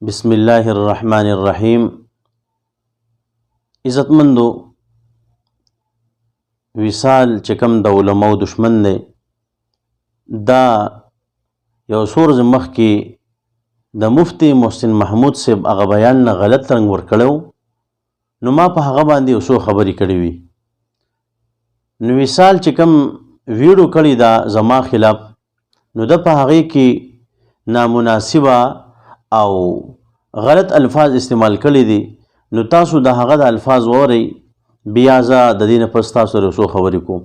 بسم الله الرحمن الرحیم. عزتمندو، وصال چې کوم د علماء دشمن دی، دا یو څو ورځې مخکې د مفتی محسن محمود صاحب هغه بیان نه غلط رنګ ورکړی، نو ما په هغه باندې یو څو خبرې کړې وي. نو وصال چې کوم ویډیو کړی دا زما خلاف، نو د په هغې کې نامناسبه او غلط الفاظ استعمال کړي دي. نو تاسو د هغه د الفاظ وورئ، بیا زه د دې نه پس تاسو سره څو خبرې کوم.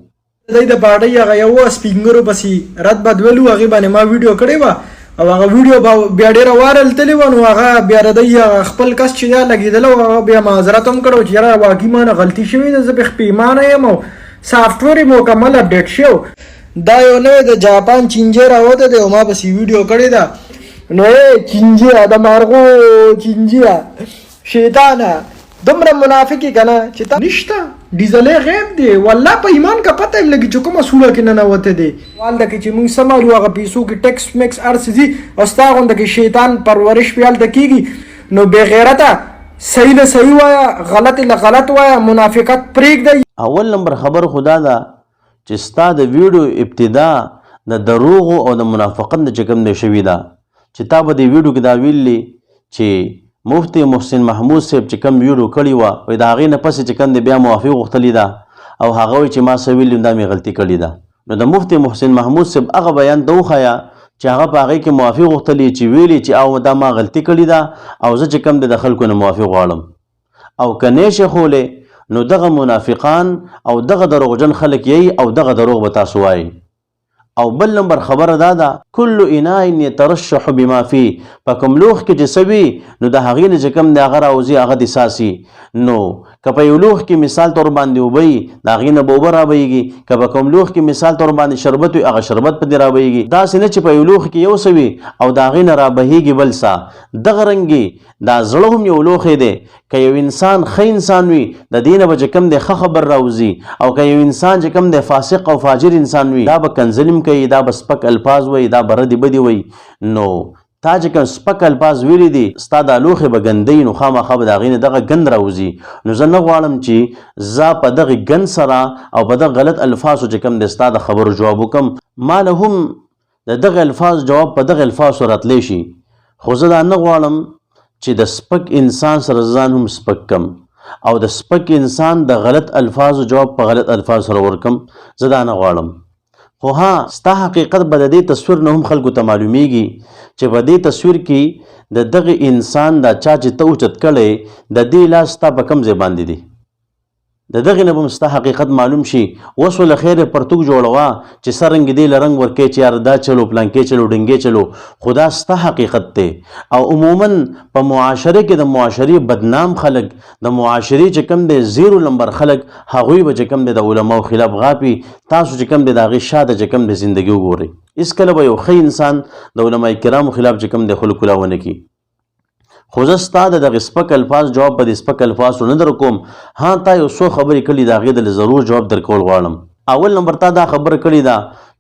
د باډۍ هغه یو سپینګرو پسې رد بد ولو، هغې باندې ما ویډیو کړې وه او هغه ویډیو بیا ډېره وایرل تللې وه. نو هغه بیا ردی خپل کس چې دا لګېدلی و، هغه بیا معذرت هم کړی و چې یاره واقعي ما نه غلطي شوې ده، زه پې پښیمانه یم او سافټویر یې مکمل اپډیټ شو. دا یو نوی د جاپان چینجی راوته دی او ما پسې ویډیو کړې ده. نو چینجیه د مارغو چینجیه شیطانه دومره منافقې که نه چې تا نشته ډیزلې غیب دی. والله په ایمان که پته یم لګي چې کومه سوړه کې ننوتی دی. والده کې چې موږ څه مالو هغه پیسو کې ټکس میکس هر څه ځي او ستا غونده کې شیطان پرورش پې هلته کېږي. نو بېغیرته صحیح له صحیح وایه، غلط له غلط وایه، منافقت پرېږدئ. اول نمبر خبر خدا ده چې ستا د ویډیو ابتدا د دروغو او د منافقت نه چې کوم دی شوي ده، چې تا به د ویډیو کې دا ویلي چې مفتی محسن محمود صاحب چې کوم ویډیو کړې وه، وایي د هغې نه پسې چې کوم دی بیا معافي غوښتلې ده او هغه وایي چې ما څه ویلي دا مې غلطي کړې ده. نو د مفتی محسن محمود صاحب هغه بیان ته وښیه چې هغه په هغې کې معافي غوښتلې، چې ویلي چې او دا ما غلطي کړې ده او زه چې کوم دی د خلکو نه معافي غواړم. او که نه یې ښولې، نو دغه منافقان او دغه دروغجن خلک یې او دغه دروغ به تاسو وایي. او بل نمبر خبره دا ده، کل اناء یترشح بما فيه، په کوم لوښ کې چې څه وي نو د هغې نه چې کوم دی هغه راوځي هغه دې څاڅي. نو که په یو لوښ کې مثال طور باندې اوبه وي، د هغې نه به اوبه رابهیږي. که په کوم لوښ کې مثال طور باندې شربت وي، هغه شربت پهدې رابهیږي. داسې نه چې په یو لوښ کې یو څه وي او د هغې نه رابهیږي بل څه. دغه رنګې دا زړه هم یو لوښی دی. که یو انسان ښه انسان وي، د دې نه به چې کوم دی ښه خبر راوځي، او که یو انسان چې کوم دی فاسق او فاجر انسان وي، دا به کنځلې کوي، دا به سپک الفاظ وایي، دا به ردې بدې وایي. نو تا چې کوم سپک الفاظ ویلي دي، ستا دا لوښې به ګندوي، نو خامخا به د هغې نه دغه ګند راوځي. نو زه نه غواړم چې زه په دغې ګند سره او په دغه غلط الفاظو چې کوم دی ستا د خبرو جواب وکړم. ما له هم د دغه الفاظ جواب په دغه الفاظو راتلی شي، خو زه دا نه غواړم چې د سپک انسان سره ځان هم سپک کم او د سپک انسان د غلط الفاظو جواب په غلط الفاظ سره ورکم. زه دا نه غواړم. خو ها، ستا حقیقت به د دې تصویر نه هم خلکو ته معلومیږي چې په دې تصویر کې د دغه انسان دا چا چې ته اوچت کړی، د دې لاس ستا په کوم ځای باندې دی، د دغې نه به هم ستا حقیقت معلوم شي. اوس له خیره پرتوګ جوړوه چې څرنګې دې له رنګ ورکوې چې یار دا چلو پلانکې چلو ډنګې چلو، خو دا ستا حقیقت دی. او عموما په معاشره کې د معاشرې بدنام خلک، د معاشرې چې کوم دی 0 نمبر خلک، هغوی به چې کوم دی د علماو خلاف غاپي. تاسو چې کوم دی د هغې شاته چې کوم دی زندګي وګورئ. هېڅکله به یو ښه انسان د علماء کرامو خلاف چې کوم دی خلکو لا ونه کړي. خو زه ستا د دغې سپک الفاظ جواب په دې سپک الفاظو نه در کوم. ها، تا یو څو خبرې کړي د هغې د ضرور جواب در کول غواړم. اول نمبر تا دا خبره کړې ده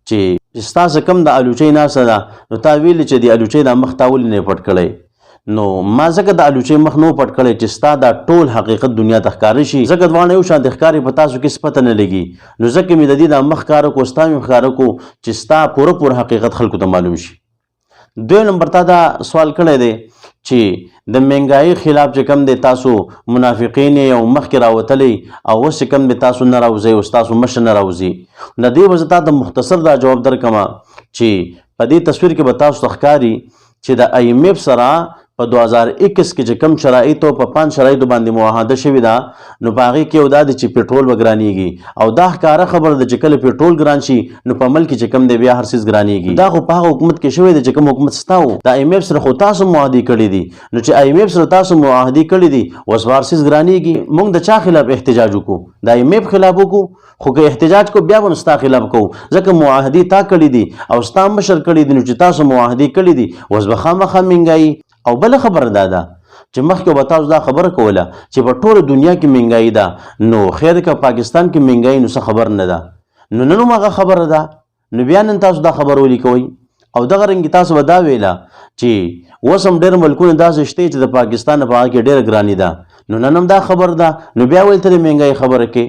چې ستا څه کوم د الوچۍ ناسته ده، نو تا ویلي چې د الوچۍ دا مخ تا ولې نه پټ کړی. نو ما ځکه د الوچۍ مخ نو پټ کړی چې ستا دا ټول حقیقت دنیا ته ښکاره شي. ځکه دواړه یو شان د ښکارې په تاسو کې څه پته نه لګي. نو ځکه مې د دې دا مخ ښکاره کړو، ستا مې ښکاره کړو چې ستا پوره حقیقت خلکو ته معلوم شي. دوی نمبر تا دا سوال کړی دی چې د مهنګایي خلاف چې کوم دی تاسو منافقین یې او مخکې راوتلی او اوس چې کوم دی تاسو نه راوځئ، اوس تاسو مشر نه راوځي. د دې به زه تا ته مختصر دا جواب درکړم چې په دې تصویر کې به تاسو ته ښکاري چې د IMF سره په 2021 کې چې کوم شرایط او په 5 شرایطو باندې معاهده شوې ده، نو په هغې کې یو دا دی چې پېټرول به ګرانېږي. او دا ښکاره خبره ده چې کله پېټرول ګران شي، نو په ملک کې چې کوم دی بیا هر څیز ګرانېږي. دا خو په هغه حکومت کې شوی دی چې کوم حکومت ستا و. د IMF سره خو تاسو معاهدې کړي دي. نو چې IMF سره تاسو معاهدې کړي دي، اوس به هر څیز ګرانېږي. موږ د چا خلاف احتجاج وکړو؟ د IMF خلاف وکړو. خو که احتجاج کو بیا به ستا خلاف کوو، ځکه معاهدې تا کړي دي او ستا مشر کړي دي. نو چې تاسو معاهدې کړي دي، اوس به خامخا مهنګایي. او بله خبره دا ده چې مخکې به تاسو دا خبره کوله چې په ټوله دنیا کې مهنګایي ده، نو خیر که پاکستان کې مهنګایي نو څه خبر نه ده. نو نن هم هغه خبره ده، نو بیا نن تاسو دا خبره ولې کوئ؟ او دغه رنګ تاسو به دا ویله چې اوس هم ډېر ملکونه داسې شته چې د پاکستان په هغه کې ډېره ګراني ده، نو نن هم دا خبر ده، نو بیا ولې ته د مهنګۍ خبره کې؟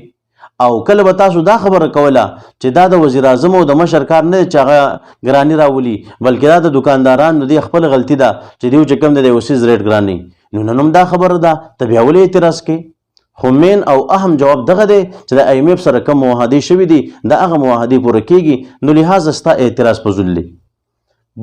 او کله به تاسو دا خبره کوله چې دا د وزیر اعظم او د مشر کار نه چې هغه ګراني راولي، بلکې دا د دکاندارانو د خپل غلطي ده چې دیو چې کوم د اوسیز ریټ ګراني، نو نن هم دا خبره ده، ته بیا ولې اعتراض کې؟ خو مین او اهم جواب دغه دی چې د IMF سره کوم معاهدې شوي دي د هغه معاهدې پوره کیږي، نو لحاظ ستا اعتراض فضول دی.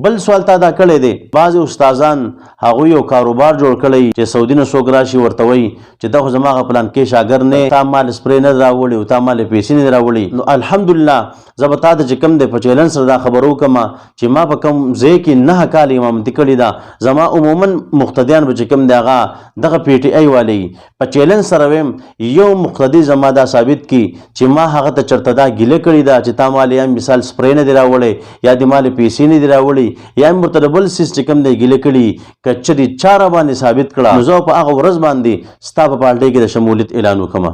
بل سوال تا دا کړی دی، بعضې استادان هغوی یو کاروبار جوړ کړی چې سعودي نه څوک راشي ورته وایي چې دا خو زما هغه پلان کې شاګرد نه، تا مال سپری نه راوړي او تا مال پیسې نه راوړي. نو الحمدلله زه به تا ته چې کوم دی په چیلنج سره دا خبره وکړم چې ما په کوم ځای کې 9 کال امامتي کړې ده، زما عموما مقتدیان به چې کوم دی هغه دغه PTI والی په چیلنج سره ویم یو مقتدي زما دا ثابت کی چې ما هغه ته چرته دا ګیله کړې ده چې تا مال یا مثال سپری نه دی راوړی یا د مال پیسې نه دی راوړی یا مرته بل سیس چې کوم دی ګیله کړي کچري چاره باندې ثابت کړه، نو زه په هغه ورځ باندې ستا په پالټۍ کې د شمولیت اعلان وکړم.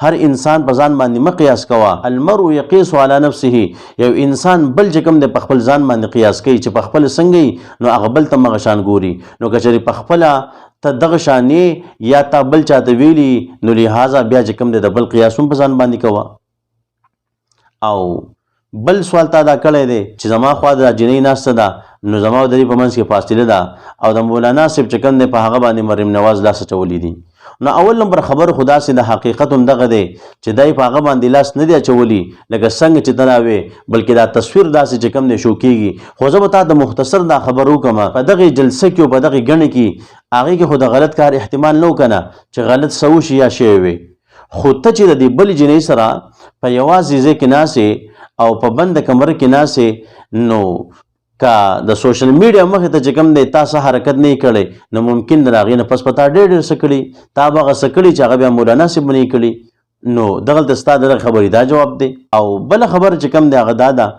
هر انسان په ځان باندې مه قیاس کوه، المرء یقیس علی نفسه، یو انسان بل چې کوم دی په خپل ځان باندې قیاس کوي چې په خپل څنګه نو هغه بل ته مغه شان ګوري، نو کچري په خپل ته دغه شانې یا تا بل چاته ویلي نو لہذا بیا چې کوم دی د بل قیاس هم په ځان باندې کوه. او بل سوال تا دا کړی دی چې زما خوا د جنۍ ناسته ده، نو زما او د دې په منځ کې فاصله ده او د مولانا صاحب چې کوم دی په هغه باندې مریم نواز لاس اچولی دي. نو اول نمبر خبر خدا سي د حقیقت هم دغه دی چې دای په هغه باندې لاس نه دی اچولی لکه څنګه چې تراوي، بلکې دا تصویر داسې چې کوم دی شو کیږي. خو زه به تا د مختصر دا خبر وکم په دغه جلسه کې او په دغه غڼه کې هغه کې خو د غلط کار احتمال نه وکنه چې غلط سوي شي یا شی وي، خو ته چې د دې بل جنۍ سره په یوازې ځای کې ناسې او په بند کمره کې ناسې، نو که د سوشل میډیا مخې ته چې کوم دی تاسو حرکت نه کړی نو ممکن د هغې نه پس په تا ډېر څه کړي، تا به هغه څه کړي چې هغه بیا مولانا صاحب نه کړي، نو دغلته ستا دغه خبرې دا جواب دی. او بله خبره چې کوم دی هغه دا ده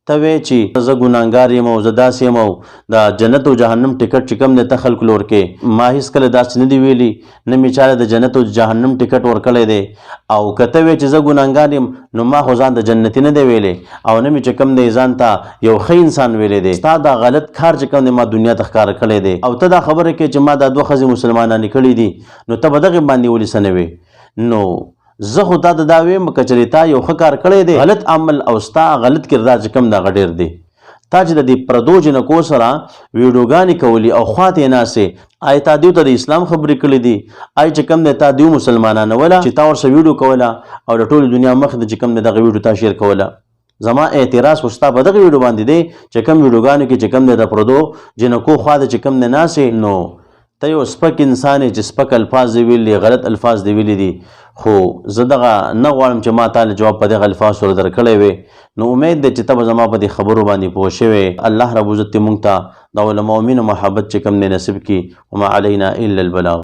ته وایې چې زه ګناهګار یم او زه داسې یم او د جنت او جهنم ټکټ چې کوم دی ته خلکو لور کې، ما هېڅکله داسې نه دي ویلي، نه مې چاله د جنت او جهنم ټکټ ورکړی دی. او که ته وایې چې زه ګناهګار یم نو ما خو ځان د جنتي نه دی ویلی او نه مې چې کوم دی ځان ته یو ښه انسان ویلی دی. ستا دا غلط کار چې کوم دی ما دنیا ته ښکاره کړی دی او ته دا خبره کوې چې ما دا 2 ښځې مسلمانانې کړي دي، نو ته به دغې باندې ولې څه نه وې؟ نو زه خو تا ته دا وایم که چېرې تا یو ښه کار کړی دی، غلط عمل او ستا غلط کردار چې کوم دی هغه ډېر دی. تا چې د دې پردو جنکو سره ویډیوګانې کولي او خواته یې ناستې، آیا تا دیو ته د اسلام خبرې کړې دي؟ آیا چې کوم دی تا دیو مسلمانانوله چې تا ورسره ویډیو کوله او د ټولې دنیا مخې ته چې کوم دی دغه ویډیو تا شیر کوله؟ زما اعتراض خو ستا په دغه ویډیو باندې دی چې کوم ویډیوګانو کې چې کوم دی د پردو جنکو خوا د چې کوم دی ناستې، نو ته یو سپک انسان یې چې سپک الفاظ دی ویلي، غلط الفاظ دی ویلي دي. خو زه دغه نه غواړم چې ما تعالی جواب په دغه الفاظ سره درکړی وي، نو امید دی چې ته به زما په دې خبرو باندې پوه شوې. الله رب عزت موږ ته د علماء مینه محبت چې کوم دی نصیب کړي. وما علینا الا البلاغ.